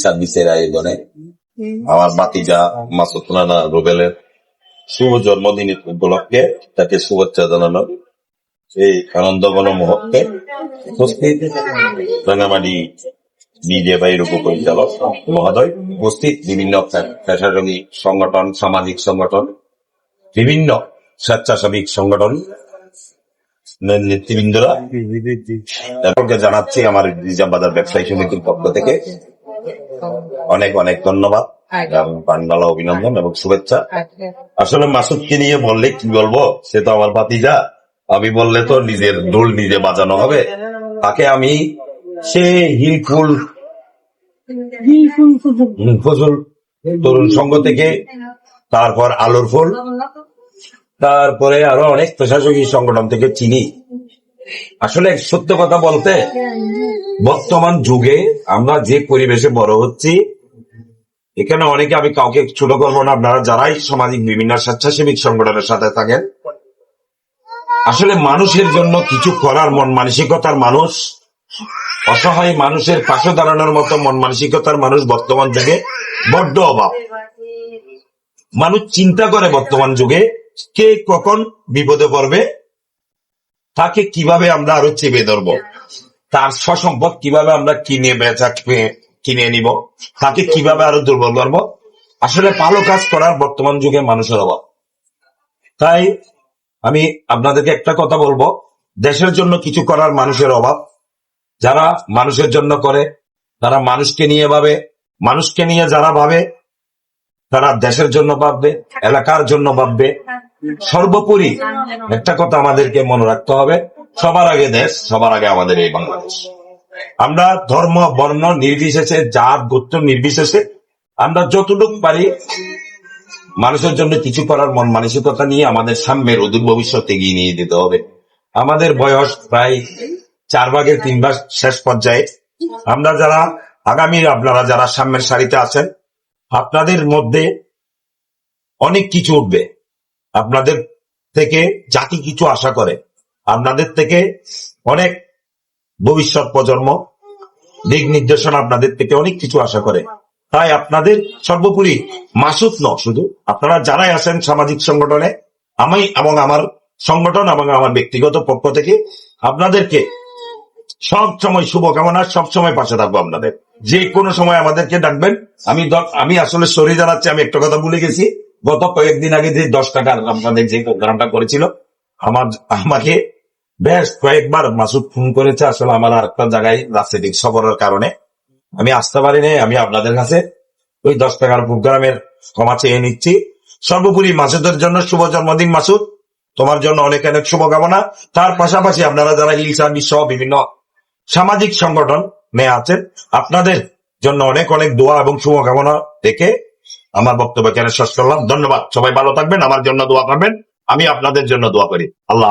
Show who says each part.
Speaker 1: সার্ভিসের আয়োজনে আমার ভাতিজা মাসুদ রানা রুবেলের শুভ জন্মদিন উপলক্ষে তাকে শুভেচ্ছা জানানো এই আনন্দঘন মুহূর্তে উপস্থিত রাঙামাটি বিজেপির উপপরিচালক মহোদয়, উপস্থিত বিভিন্ন প্রশাসনিক সংগঠন, সামাজিক সংগঠন, বিভিন্ন স্বেচ্ছাসেবী সংগঠন নেতৃবৃন্দরা, তাদেরকে জানাচ্ছি আমার নিজামবাজার ব্যবসায়ী সমিতির পক্ষ থেকে অনেক অনেক ধন্যবাদ এবং প্রাণঢালা অভিনন্দন এবং শুভেচ্ছা। আসলে মাসুদকে নিয়ে বললে কি বলবো, সে তো আমার ভাতিজা, আমি বললে তো নিজের ঢোল নিজে বাজানো হবে। তাকে আমি সে হিলফুল ফজল তরুণ সংঘ থেকে, তারপর আলোর ফুল, তারপরে আরো অনেক প্রশাসনিক সংগঠন থেকে চিনি। আসলে সত্য কথা বলতে, বর্তমান যুগে আমরা যে পরিবেশে বড় হচ্ছি, এখানে অনেকে, আমি কাউকে ছোট করবো না, আপনারা যারাই সামাজিক বিভিন্ন স্বেচ্ছাসেবী সংগঠনের সাথে থাকেন, আসলে মানুষের জন্য কিছু করার মন মানসিকতার মানুষ, অসহায় মানুষের পাশে দাঁড়ানোর মতো মন মানসিকতার মানুষ বর্তমান যুগে বড্ড অভাব। মানুষ চিন্তা করে বর্তমান যুগে কে কখন বিপদে পড়বে, তাকে কিভাবে আমরা আরো চেপে ধরবো, তার সসম্পদ কিভাবে আমরা কিনে নিব, তাকে কিভাবে আরো দুর্বল করবো। আসলে ভালো কাজ করার বর্তমান যুগে মানুষের অভাব। তাই আমি আপনাদেরকে একটা কথা বলবো, দেশের জন্য কিছু করার মানুষের অভাব। যারা মানুষের জন্য করে, তারা মানুষকে নিয়ে ভাবে, মানুষকে নিয়ে যারা ভাবে, তারা দেশের জন্য ভাববে, এলাকার জন্য ভাববে। সর্বোপরি একটা কথা আমাদেরকে মনে রাখতে হবে, সবার আগে দেশ, সবার আগে আমাদের এই বাংলাদেশ। আমরা ধর্ম বর্ণ নির্বিশেষে, জাত গোত্র নির্বিশেষে, আমরা যতটুকু পারি মানুষের জন্য কিছু করার মন মানসিকতা নিয়ে আমাদের সামনের অদূর ভবিষ্যৎ এগিয়ে নিয়ে যেতে হবে। আমাদের বয়স প্রায় 4/3 শেষ পর্যায়ে। আমরা যারা আগামী, আপনারা যারা সামনের সারিতে আছেন, আপনাদের মধ্যে অনেক কিছু উঠবে। আপনাদের থেকে জাতি কিছু আশা করে, আপনাদের থেকে অনেক ভবিষ্যৎ প্রজন্ম দিক নির্দেশনা আপনাদের থেকে অনেক কিছু আশা করে। তাই আপনাদের সর্বোপরি মাসুদ শুধু আপনারা যারাই আছেন সামাজিক সংগঠনে, আমি এবং আমার সংগঠন এবং আমার ব্যক্তিগত পক্ষ থেকে আপনাদেরকে সব সময় শুভকামনা, সব সময় পাশে থাকবো। আপনাদের যে কোনো সময় আমাদেরকে ডাকবেন। আমি আসলে সরি জানাচ্ছি, আমি একটা কথা ভুলে গেছি। গত কয়েকদিন আগে যে 10 টাকার আপনাদের যে প্রোগ্রামটা করেছিল, আমাকে বেশ কয়েকবার মাসুদ ফোন করেছে। আসলে আমার আর একটা জায়গায় রাজনৈতিক সফরের কারণে আমি আসতে পারিনি। আমি আপনাদের কাছে ওই 10 টাকার প্রোগ্রামের ক্ষমা চেয়ে নিচ্ছি। সর্বোপরি মাসুদের জন্য শুভ জন্মদিন মাসুদ, তোমার জন্য অনেক অনেক শুভকামনা। তার পাশাপাশি আপনারা যারা হিল সার্ভিস সহ বিভিন্ন সামাজিক সংগঠন নিয়ে আছেন, আপনাদের জন্য অনেক অনেক দোয়া এবং শুভকামনা দেখে আমার বক্তব্য এখানে শেষ করলাম। ধন্যবাদ। সবাই ভালো থাকবেন, আমার জন্য দোয়া করবেন, আমি আপনাদের জন্য দোয়া করি। আল্লাহ।